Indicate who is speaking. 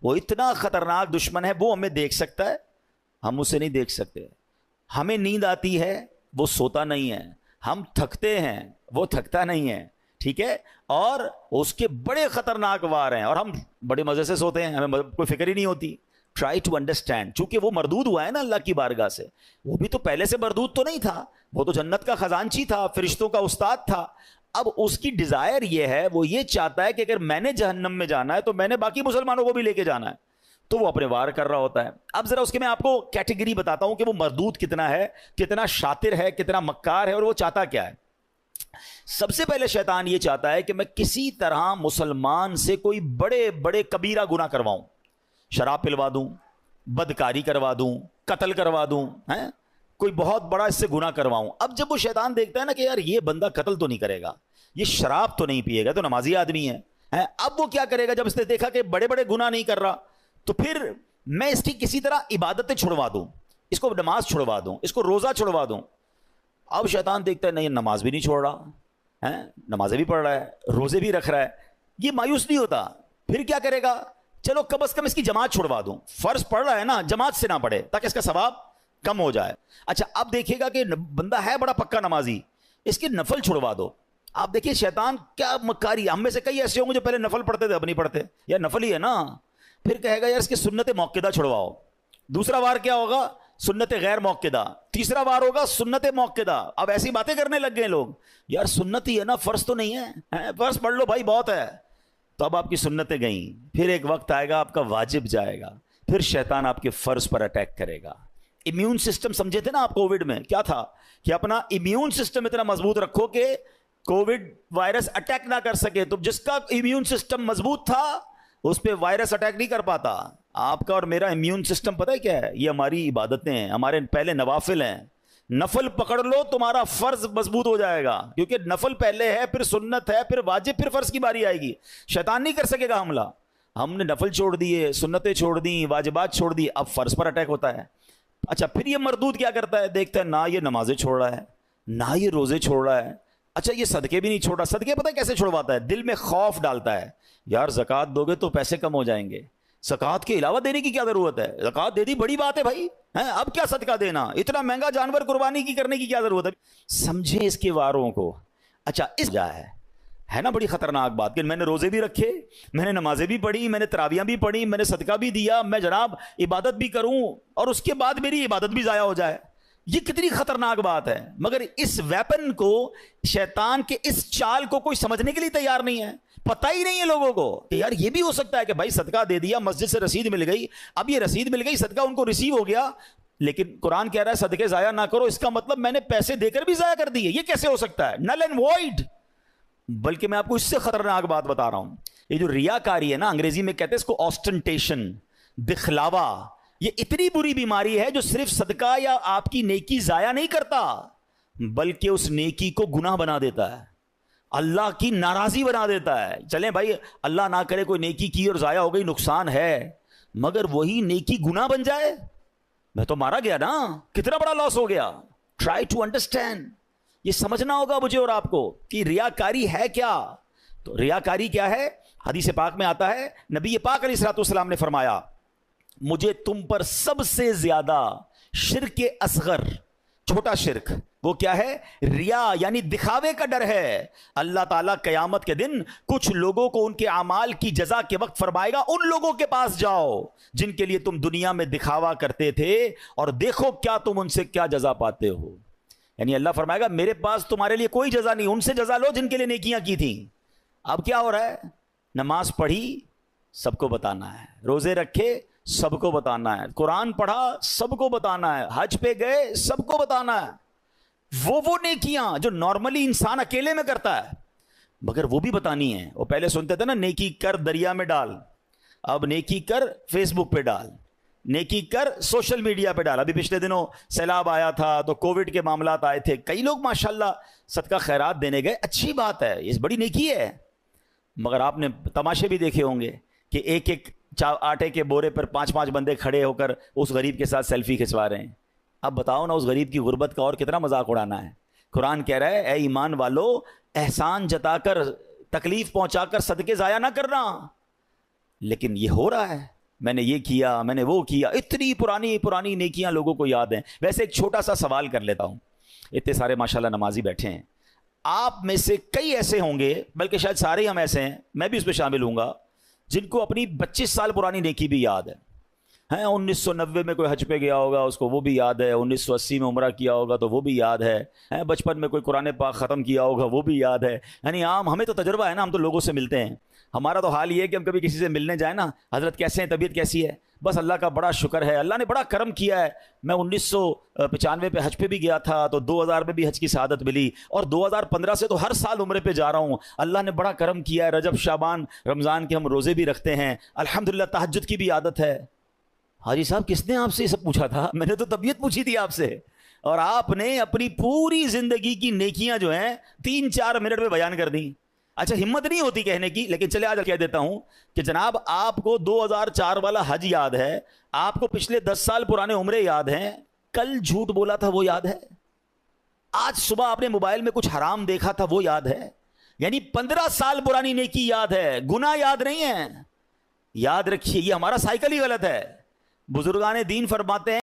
Speaker 1: وہ اتنا خطرناک دشمن ہے، وہ ہمیں دیکھ سکتا ہے، ہم اسے نہیں دیکھ سکتے. ہمیں نیند آتی ہے، وہ سوتا نہیں ہے. ہم تھکتے ہیں، وہ تھکتا نہیں ہے. ٹھیک ہے، اور اس کے بڑے خطرناک وار ہیں، اور ہم بڑے مزے سے سوتے ہیں، ہمیں کوئی فکر ہی نہیں ہوتی. Try to understand. چونکہ وہ مردود ہوا ہے نا اللہ کی بارگاہ سے، وہ بھی تو پہلے سے مردود تو نہیں تھا، وہ تو جنت کا خزانچی تھا، فرشتوں کا استاد تھا. اب اس کی ڈیزائر یہ ہے، وہ یہ چاہتا ہے کہ اگر میں نے جہنم میں جانا ہے تو میں نے باقی مسلمانوں کو بھی لے کے جانا ہے، تو وہ اپنے وار کر رہا ہوتا ہے. اب ذرا اس کے میں آپ کو کیٹیگری بتاتا ہوں کہ وہ مردود کتنا ہے، کتنا شاطر ہے، کتنا مکار ہے، اور وہ چاہتا کیا ہے. سب سے پہلے شیطان یہ چاہتا ہے کہ میں کسی طرح مسلمان سے کوئی بڑے بڑے کبیرہ گناہ کرواؤں، شراب پلوا دوں، بدکاری کروا دوں، قتل کروا دوں، کوئی بہت بڑا اس سے گناہ کرواؤں. اب جب وہ شیطان دیکھتا ہے نا کہ یار یہ بندہ قتل تو نہیں کرے گا، یہ شراب تو نہیں پیے گا، تو نمازی آدمی ہے، اب وہ کیا کرے گا؟ جب اس نے دیکھا کہ بڑے بڑے گناہ نہیں کر رہا، تو پھر میں اس کی کسی طرح عبادتیں چھڑوا دوں، اس کو نماز چھڑوا دوں، اس کو روزہ چھڑوا دوں. اب شیطان دیکھتا ہے نہیں، نماز بھی نہیں چھوڑ رہا، نمازیں بھی پڑھ رہا ہے، روزے بھی رکھ رہا ہے، یہ مایوس نہیں ہوتا. پھر کیا کرے گا؟ چلو کم از کم اس کی جماعت چھڑوا دوں، فرض پڑھ رہا ہے نا، جماعت سے نہ پڑھے تاکہ اس کا ثواب کم ہو جائے. اچھا اب دیکھیے گا کہ بندہ ہے بڑا پکا نمازی، اس کے نفل چھڑوا دو. آپ دیکھیے شیطان کیا مکاری. ہم میں سے کئی ایسے ہوں گے جو پہلے نفل پڑھتے تھے، اب نہیں پڑھتے، یا نفل ہی ہے نا. پھر کہے گا یار اس کی سنت موقدہ چھڑواؤ. دوسرا وار کیا ہوگا؟ سنت غیر موقدہ. تیسرا وار ہوگا سنت موقدہ. اب ایسی باتیں کرنے لگ گئے لوگ، یار سنت ہی ہے نا، فرض تو نہیں ہے، فرض پڑھ لو بھائی بہت ہے. تو اب آپ کی سنتیں گئیں، پھر ایک وقت آئے گا آپ کا واجب جائے گا، پھر شیطان آپ کے فرض پر اٹیک کرے گا. امیون سسٹم سمجھے تھے نا آپ کووڈ میں، کیا تھا کہ اپنا امیون سسٹم اتنا مضبوط رکھو کہ کووڈ وائرس اٹیک نہ کر سکے. تو جس کا امیون سسٹم مضبوط تھا اس پہ وائرس اٹیک نہیں کر پاتا. آپ کا اور میرا امیون سسٹم پتہ ہے کیا ہے؟ یہ ہماری عبادتیں ہیں، ہمارے پہلے نوافل ہیں. نفل پکڑ لو تمہارا فرض مضبوط ہو جائے گا، کیونکہ نفل پہلے ہے، پھر سنت ہے، پھر واجب، پھر فرض کی باری آئے گی. شیطان نہیں کر سکے گا حملہ. ہم نے نفل چھوڑ دیے، سنتیں چھوڑ دیں، واجبات چھوڑ دی، اب فرض پر اٹیک ہوتا ہے. اچھا پھر یہ مردود کیا کرتا ہے؟ دیکھتا ہے نہ یہ نمازیں چھوڑ رہا ہے، نہ یہ روزے چھوڑ رہا ہے، اچھا یہ صدقے بھی نہیں چھوڑ رہا. صدقے پتہ ہے کیسے چھوڑواتا ہے؟ دل میں خوف ڈالتا ہے، یار زکوٰۃ دو گے تو پیسے کم ہو جائیں گے، زکوٰۃ کے علاوہ دینے کی کیا ضرورت ہے؟ زکوٰۃ دے دی بڑی بات ہے بھائی، اب کیا صدقہ دینا، اتنا مہنگا جانور قربانی کی کرنے کی کیا ضرورت ہے؟ سمجھیں اس کے واروں کو. اچھا اس جا ہے نا بڑی خطرناک بات کہ میں نے روزے بھی رکھے، میں نے نمازیں بھی پڑھی، میں نے تراویحیں بھی پڑھی، میں نے صدقہ بھی دیا، میں جناب عبادت بھی کروں، اور اس کے بعد میری عبادت بھی ضائع ہو جائے. یہ کتنی خطرناک بات ہے. مگر اس ویپن کو، شیطان کے اس چال کو کوئی سمجھنے کے لیے تیار نہیں ہے. پتہ ہی نہیں ہے لوگوں کو کہ یار یہ بھی ہو سکتا ہے کہ بھائی صدقہ دے دیا، مسجد سے رسید مل گئی، اب یہ رسید مل گئی، صدقہ ان کو ریسیو ہو گیا، لیکن قرآن کہہ رہا ہے صدقے ضائع نہ کرو. اس کا مطلب میں نے پیسے دے کر بھی ضائع کر دیے. یہ کیسے ہو سکتا ہے؟ Null and void. بلکہ میں آپ کو اس سے خطرناک بات بتا رہا ہوں. یہ جو ریاکاری ہے نا، انگریزی میں کہتے ہیں اس کو آسٹنٹیشن، دکھلاوا. یہ اتنی بری بیماری ہے جو صرف صدقہ یا آپ کی نیکی ضائع نہیں کرتا، بلکہ اس نیکی کو گناہ بنا دیتا ہے، اللہ کی ناراضی بنا دیتا ہے. چلیں بھائی اللہ نہ کرے کوئی نیکی کی اور ضائع ہو گئی، نقصان ہے، مگر وہی نیکی گناہ بن جائے، میں تو مارا گیا نا، کتنا بڑا لاس ہو گیا. Try to understand. یہ سمجھنا ہوگا مجھے اور آپ کو کہ ریاکاری ہے کیا. تو ریاکاری کیا ہے؟ حدیث پاک میں آتا ہے، نبی پاک علیہ الصلوۃ والسلام نے فرمایا، مجھے تم پر سب سے زیادہ شرک اصغر، چھوٹا شرک، وہ کیا ہے؟ ریا، یعنی دکھاوے کا ڈر ہے. اللہ تعالیٰ قیامت کے دن کچھ لوگوں کو ان کے اعمال کی جزا کے وقت فرمائے گا، ان لوگوں کے پاس جاؤ جن کے لیے تم دنیا میں دکھاوا کرتے تھے، اور دیکھو کیا تم ان سے کیا جزا پاتے ہو. یعنی اللہ فرمائے گا میرے پاس تمہارے لیے کوئی جزا نہیں، ان سے جزا لو جن کے لیے نیکیاں کی تھیں. اب کیا ہو رہا ہے؟ نماز پڑھی سب کو بتانا ہے، روزے رکھے سب کو بتانا ہے، قرآن پڑھا سب کو بتانا ہے، حج پہ گئے سب کو بتانا ہے. وہ نیکیاں جو نارملی انسان اکیلے میں کرتا ہے، مگر وہ بھی بتانی ہے. وہ پہلے سنتے تھے نا نیکی کر دریا میں ڈال، اب نیکی کر فیس بک پہ ڈال، نیکی کر سوشل میڈیا پہ ڈال. ابھی پچھلے دنوں سیلاب آیا تھا تو کووڈ کے معاملات آئے تھے، کئی لوگ ماشاءاللہ صدقہ خیرات دینے گئے، اچھی بات ہے، یہ بڑی نیکی ہے. مگر آپ نے تماشے بھی دیکھے ہوں گے کہ ایک ایک آٹے کے بورے پر 5 بندے کھڑے ہو کر اس غریب کے ساتھ سیلفی کھنچوا رہے ہیں. اب بتاؤ نا اس غریب کی غربت کا اور کتنا مذاق اڑانا ہے. قرآن کہہ رہا ہے اے ایمان والو، احسان جتا کر، تکلیف پہنچا کر صدقے ضائع نہ کرنا. لیکن یہ ہو رہا ہے. میں نے یہ کیا, میں نے وہ کیا, اتنی پرانی پرانی نیکیاں لوگوں کو یاد ہیں. ویسے ایک چھوٹا سا سوال کر لیتا ہوں, اتنے سارے ماشاءاللہ نمازی بیٹھے ہیں, آپ میں سے کئی ایسے ہوں گے, بلکہ شاید سارے ہی ہم ایسے ہیں, میں بھی اس پہ شامل ہوں گا, جن کو اپنی 25 سال پرانی نیکی بھی یاد ہے. 1990 میں کوئی حج پہ گیا ہوگا, اس کو وہ بھی یاد ہے. 1980 میں عمرہ کیا ہوگا تو وہ بھی یاد ہے. بچپن میں کوئی قرآن پاک ختم کیا ہوگا, وہ بھی یاد ہے. یعنی عام ہمیں تو تجربہ ہے نا, ہم تو لوگوں سے ملتے ہیں. ہمارا تو حال یہ ہے کہ ہم کبھی کسی سے ملنے جائیں نا, حضرت کیسے ہیں, طبیعت کیسی ہے, بس اللہ کا بڑا شکر ہے, اللہ نے بڑا کرم کیا ہے. میں 1995 پہ حج پہ بھی گیا تھا, تو 2000 میں بھی حج کی سعادت ملی, اور 2015 سے تو ہر سال عمرے پہ جا رہا ہوں. اللہ نے بڑا کرم کیا ہے. رجب, شعبان, رمضان کے ہم روزے بھی رکھتے ہیں الحمدللہ. تہجد کی بھی عادت ہے. حاجی صاحب کس نے آپ سے یہ سب پوچھا تھا؟ میں نے تو طبیعت پوچھی تھی آپ سے, اور آپ نے اپنی پوری زندگی کی نیکیاں جو ہیں 3-4 منٹ میں بیان کر دیں. اچھا, ہمت نہیں ہوتی کہنے کی, لیکن چلے آج کہہ دیتا ہوں کہ جناب آپ کو 2004 والا حج یاد ہے, آپ کو پچھلے 10 سال پرانے عمرے یاد ہیں, کل جھوٹ بولا تھا وہ یاد ہے, آج صبح آپ نے موبائل میں کچھ حرام دیکھا تھا وہ یاد ہے, یعنی 15 سال پرانی نیکی یاد ہے, گناہ یاد نہیں ہے. یاد رکھیے, یہ ہمارا سائیکل ہی غلط ہے. بزرگان دین فرماتے ہیں